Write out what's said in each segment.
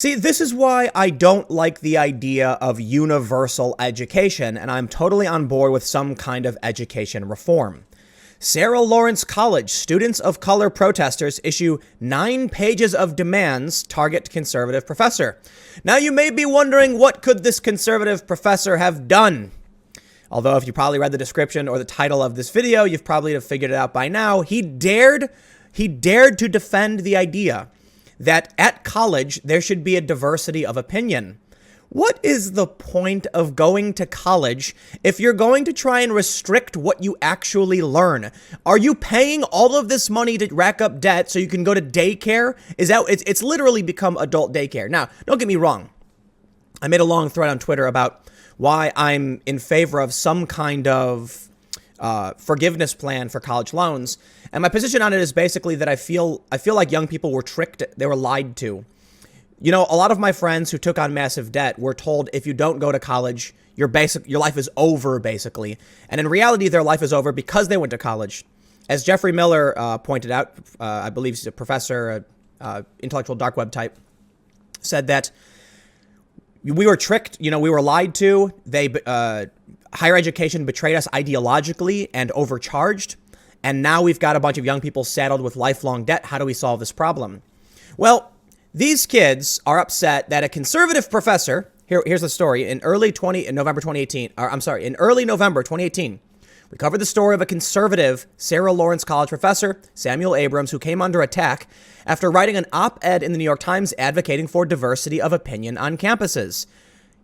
See, this is why I don't like the idea of universal education, and I'm totally on board with some kind of education reform. Sarah Lawrence College students of color protesters issue 9 pages of demands target conservative professor. Now you may be wondering, what could this conservative professor have done? Although if you probably read the description or the title of this video, you've probably have figured it out by now. He dared to defend the idea that at college there should be a diversity of opinion. What is the point of going to college if you're going to try and restrict what you actually learn? Are you paying all of this money to rack up debt so you can go to daycare? It's literally become adult daycare. Now, don't get me wrong. I made a long thread on Twitter about why I'm in favor of some kind of forgiveness plan for college loans. And my position on it is basically that I feel like young people were tricked. They were lied to. You know, a lot of my friends who took on massive debt were told, if you don't go to college, your life is over, basically. And in reality, their life is over because they went to college. As Jeffrey Miller pointed out, I believe he's a professor, intellectual dark web type, said that we were tricked. You know, we were lied to. Higher education betrayed us ideologically and overcharged. And now we've got a bunch of young people saddled with lifelong debt. How do we solve this problem? Well, these kids are upset that a conservative professor, here's the story, in early November 2018, we covered the story of a conservative Sarah Lawrence College professor, Samuel Abrams, who came under attack after writing an op-ed in the New York Times advocating for diversity of opinion on campuses.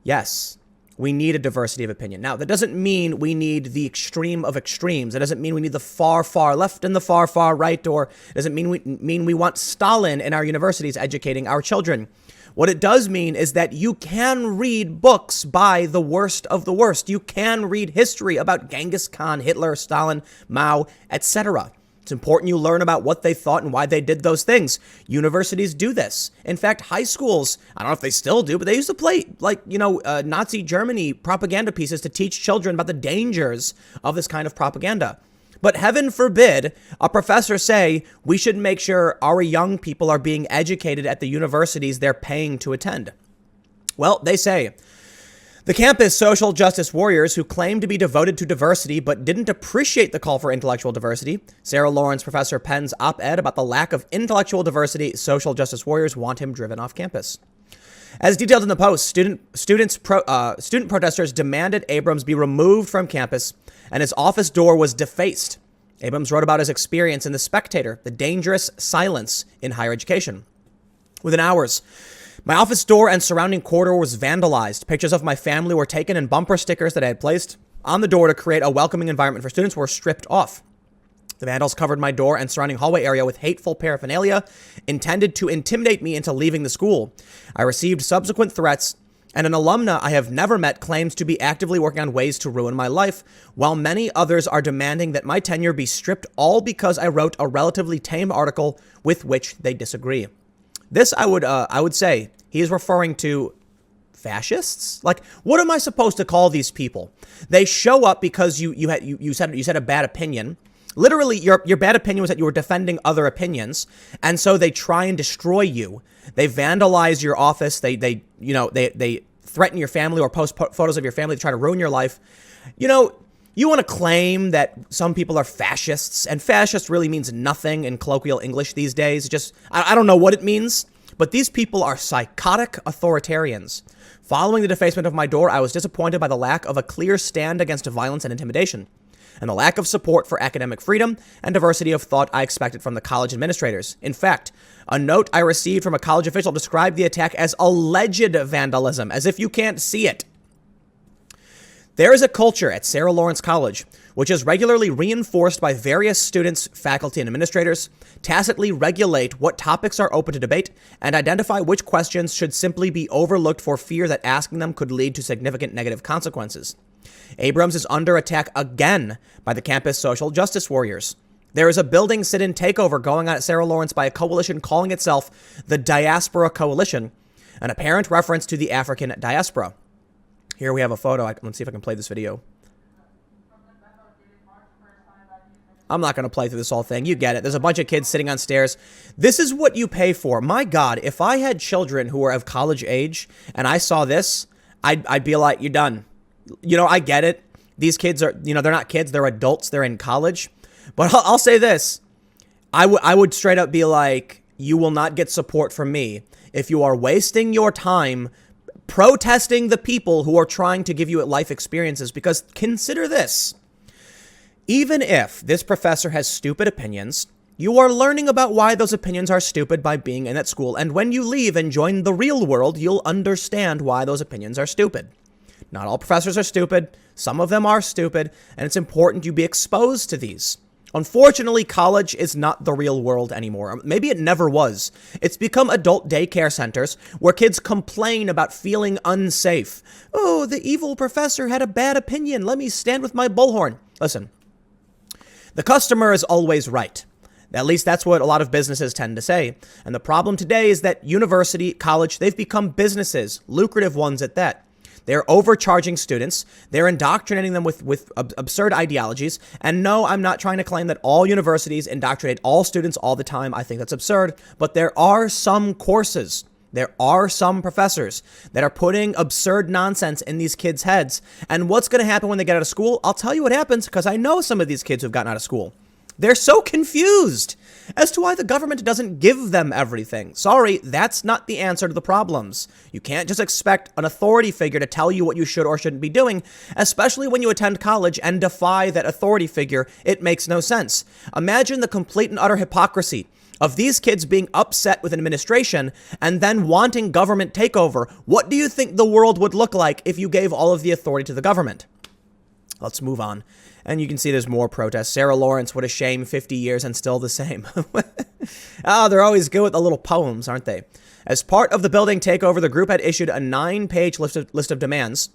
Yes, we need a diversity of opinion. Now, that doesn't mean we need the extreme of extremes. It doesn't mean we need the far, far left and the far, far right, or it doesn't mean we want Stalin in our universities educating our children. What it does mean is that you can read books by the worst of the worst. You can read history about Genghis Khan, Hitler, Stalin, Mao, etc. It's important you learn about what they thought and why they did those things. Universities do this. In fact, high schools, I don't know if they still do, but they used to play Nazi Germany propaganda pieces to teach children about the dangers of this kind of propaganda. But heaven forbid a professor say we should make sure our young people are being educated at the universities they're paying to attend. Well, they say the campus social justice warriors who claim to be devoted to diversity but didn't appreciate the call for intellectual diversity. Sarah Lawrence professor pens op-ed about the lack of intellectual diversity. Social justice warriors want him driven off campus. As detailed in the post, student protesters demanded Abrams be removed from campus, and his office door was defaced. Abrams wrote about his experience in The Spectator, the dangerous silence in higher education. Within hours, my office door and surrounding corridor was vandalized. Pictures of my family were taken, and bumper stickers that I had placed on the door to create a welcoming environment for students were stripped off. The vandals covered my door and surrounding hallway area with hateful paraphernalia intended to intimidate me into leaving the school. I received subsequent threats, and an alumna I have never met claims to be actively working on ways to ruin my life, while many others are demanding that my tenure be stripped, all because I wrote a relatively tame article with which they disagree. This, I would say, he is referring to fascists. Like, what am I supposed to call these people? They show up because you said a bad opinion. Literally, your bad opinion was that you were defending other opinions, and so they try and destroy you. They vandalize your office. They threaten your family or post photos of your family to try to ruin your life. You know, you want to claim that some people are fascists, and fascist really means nothing in colloquial English these days. I don't know what it means, but these people are psychotic authoritarians. Following the defacement of my door, I was disappointed by the lack of a clear stand against violence and intimidation, and the lack of support for academic freedom and diversity of thought I expected from the college administrators. In fact, a note I received from a college official described the attack as alleged vandalism, as if you can't see it. There is a culture at Sarah Lawrence College which is regularly reinforced by various students, faculty, and administrators, tacitly regulate what topics are open to debate, and identify which questions should simply be overlooked for fear that asking them could lead to significant negative consequences. Abrams is under attack again by the campus social justice warriors. There is a building sit-in takeover going on at Sarah Lawrence by a coalition calling itself the Diaspora Coalition, an apparent reference to the African diaspora. Here we have a photo. Let's see if I can play this video. I'm not going to play through this whole thing. You get it. There's a bunch of kids sitting on stairs. This is what you pay for. My God, if I had children who were of college age and I saw this, I'd be like, you're done. I get it. These kids are, they're not kids. They're adults. They're in college. But I'll say this. I would straight up be like, you will not get support from me if you are wasting your time protesting the people who are trying to give you life experiences. Because consider this. Even if this professor has stupid opinions, you are learning about why those opinions are stupid by being in that school. And when you leave and join the real world, you'll understand why those opinions are stupid. Not all professors are stupid. Some of them are stupid. And it's important you be exposed to these. Unfortunately, college is not the real world anymore. Maybe it never was. It's become adult daycare centers where kids complain about feeling unsafe. Oh, the evil professor had a bad opinion. Let me stand with my bullhorn. Listen, the customer is always right. At least that's what a lot of businesses tend to say. And the problem today is that university, college, they've become businesses, lucrative ones at that. They're overcharging students. They're indoctrinating them with absurd ideologies. And no, I'm not trying to claim that all universities indoctrinate all students all the time. I think that's absurd. But there are some courses, there are some professors that are putting absurd nonsense in these kids' heads. And what's going to happen when they get out of school? I'll tell you what happens, because I know some of these kids who've gotten out of school. They're so confused as to why the government doesn't give them everything. Sorry, that's not the answer to the problems. You can't just expect an authority figure to tell you what you should or shouldn't be doing, especially when you attend college and defy that authority figure. It makes no sense. Imagine the complete and utter hypocrisy of these kids being upset with an administration and then wanting government takeover. What do you think the world would look like if you gave all of the authority to the government? Let's move on. And you can see there's more protests. Sarah Lawrence, what a shame, 50 years and still the same. Oh, they're always good with the little poems, aren't they? As part of the building takeover, the group had issued a 9-page list of demands.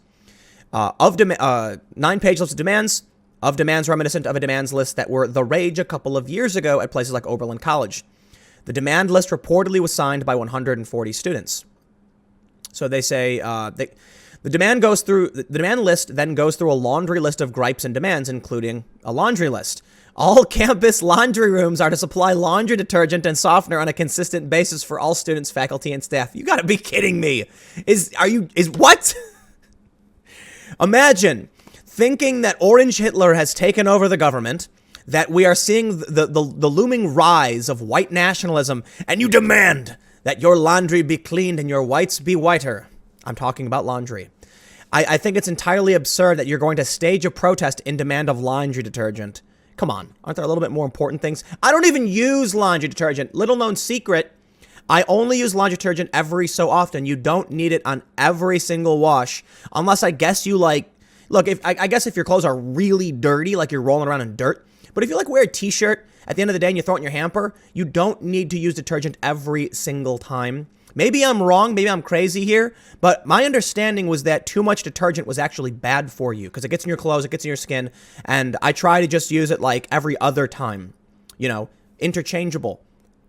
9-page list of demands, reminiscent of a demands list that were the rage a couple of years ago at places like Oberlin College. The demand list reportedly was signed by 140 students. So they say the demand list then goes through a laundry list of gripes and demands, including a laundry list. All campus laundry rooms are to supply laundry detergent and softener on a consistent basis for all students, faculty, and staff. You gotta be kidding me. What? Imagine thinking that Orange Hitler has taken over the government, that we are seeing the looming rise of white nationalism, and you demand that your laundry be cleaned and your whites be whiter. I'm talking about laundry. I think it's entirely absurd that you're going to stage a protest in demand of laundry detergent. Come on, aren't there a little bit more important things? I don't even use laundry detergent. Little known secret, I only use laundry detergent every so often. You don't need it on every single wash, unless I guess you look, I guess if your clothes are really dirty, like you're rolling around in dirt. But if you wear a t-shirt at the end of the day and you throw it in your hamper, you don't need to use detergent every single time. Maybe I'm wrong, maybe I'm crazy here, but my understanding was that too much detergent was actually bad for you because it gets in your clothes, it gets in your skin, and I try to just use it like every other time, interchangeable.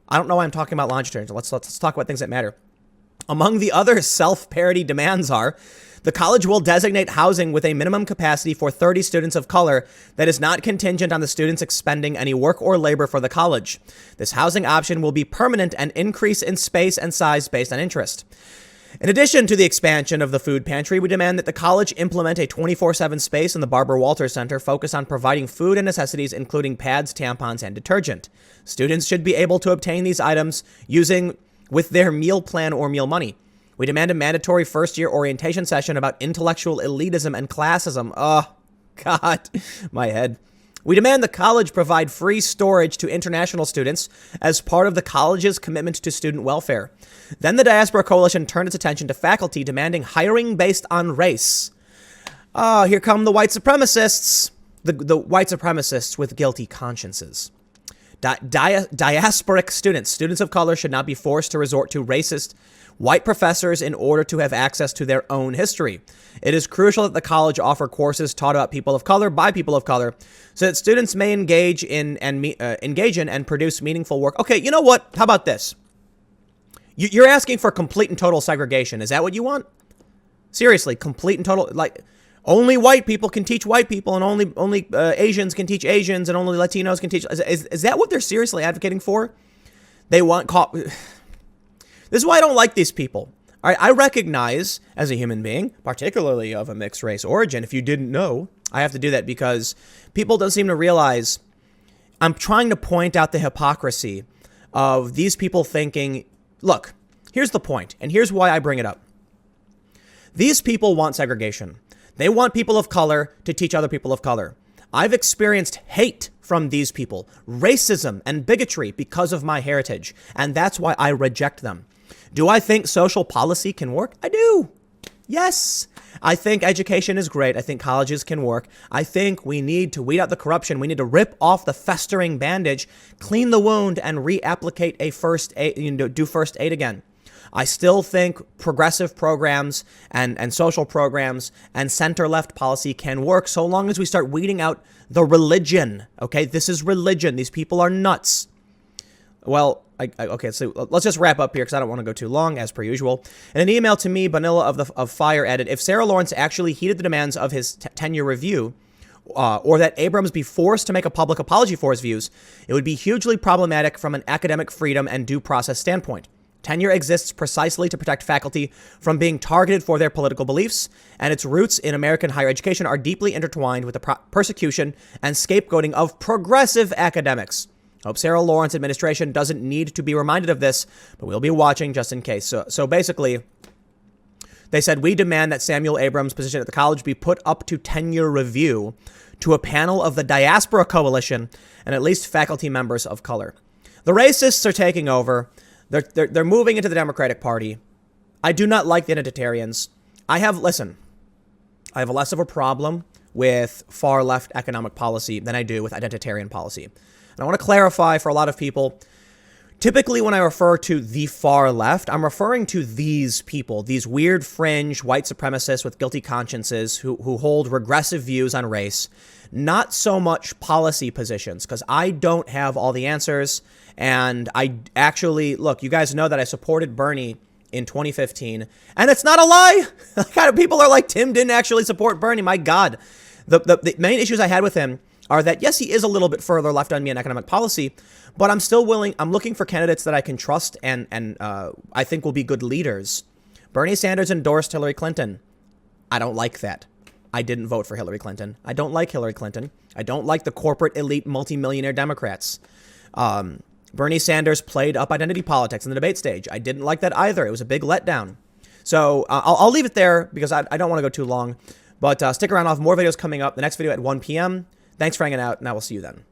I don't know why I'm talking about laundry detergent. Let's talk about things that matter. Among the other self-parody demands are, the college will designate housing with a minimum capacity for 30 students of color that is not contingent on the students expending any work or labor for the college. This housing option will be permanent and increase in space and size based on interest. In addition to the expansion of the food pantry, we demand that the college implement a 24/7 space in the Barbara Walters Center focused on providing food and necessities, including pads, tampons, and detergent. Students should be able to obtain these items with their meal plan or meal money. We demand a mandatory first-year orientation session about intellectual elitism and classism. Oh, God, my head. We demand the college provide free storage to international students as part of the college's commitment to student welfare. Then the Diaspora Coalition turned its attention to faculty demanding hiring based on race. Oh, here come the white supremacists. The white supremacists with guilty consciences. Diasporic students of color should not be forced to resort to racist white professors in order to have access to their own history. It is crucial that the college offer courses taught about people of color by people of color so that students may engage in and produce meaningful work. Okay, you know what? How about this? You're asking for complete and total segregation. Is that what you want? Seriously, complete and total, Only white people can teach white people, and only Asians can teach Asians, and only Latinos can teach. Is that what they're seriously advocating for? They want This is why I don't like these people. All right, I recognize as a human being, particularly of a mixed race origin, if you didn't know, I have to do that because people don't seem to realize I'm trying to point out the hypocrisy of these people thinking, look, here's the point, and here's why I bring it up. These people want segregation. They want people of color to teach other people of color. I've experienced hate from these people, racism and bigotry because of my heritage, and that's why I reject them. Do I think social policy can work? I do. Yes. I think education is great. I think colleges can work. I think we need to weed out the corruption. We need to rip off the festering bandage, clean the wound, and reapplicate a first aid, do first aid again. I still think progressive programs and social programs and center-left policy can work so long as we start weeding out the religion. Okay, this is religion. These people are nuts. Well, okay, so let's just wrap up here because I don't want to go too long, as per usual. In an email to me, Bonilla of Fire added, if Sarah Lawrence actually heeded the demands of his tenure review, or that Abrams be forced to make a public apology for his views, it would be hugely problematic from an academic freedom and due process standpoint. Tenure exists precisely to protect faculty from being targeted for their political beliefs, and its roots in American higher education are deeply intertwined with the persecution and scapegoating of progressive academics. Hope Sarah Lawrence administration doesn't need to be reminded of this, but we'll be watching just in case. So basically, they said, we demand that Samuel Abrams' position at the college be put up to tenure review to a panel of the Diaspora Coalition and at least faculty members of color. The racists are taking over. They're moving into the Democratic Party. I do not like the identitarians. I have less of a problem with far left economic policy than I do with identitarian policy. And I want to clarify for a lot of people, typically when I refer to the far left, I'm referring to these people, these weird fringe white supremacists with guilty consciences who hold regressive views on race, not so much policy positions, because I don't have all the answers. And I actually, look, you guys know that I supported Bernie in 2015, and it's not a lie. People are like, Tim didn't actually support Bernie. My God. The main issues I had with him are that, yes, he is a little bit further left on me in economic policy, but I'm still willing. I'm looking for candidates that I can trust and I think will be good leaders. Bernie Sanders endorsed Hillary Clinton. I don't like that. I didn't vote for Hillary Clinton. I don't like Hillary Clinton. I don't like the corporate elite multimillionaire Democrats. Bernie Sanders played up identity politics in the debate stage. I didn't like that either. It was a big letdown. So I'll leave it there because I don't want to go too long. But stick around. I'll have more videos coming up. The next video at 1 p.m. Thanks for hanging out, and I will see you then.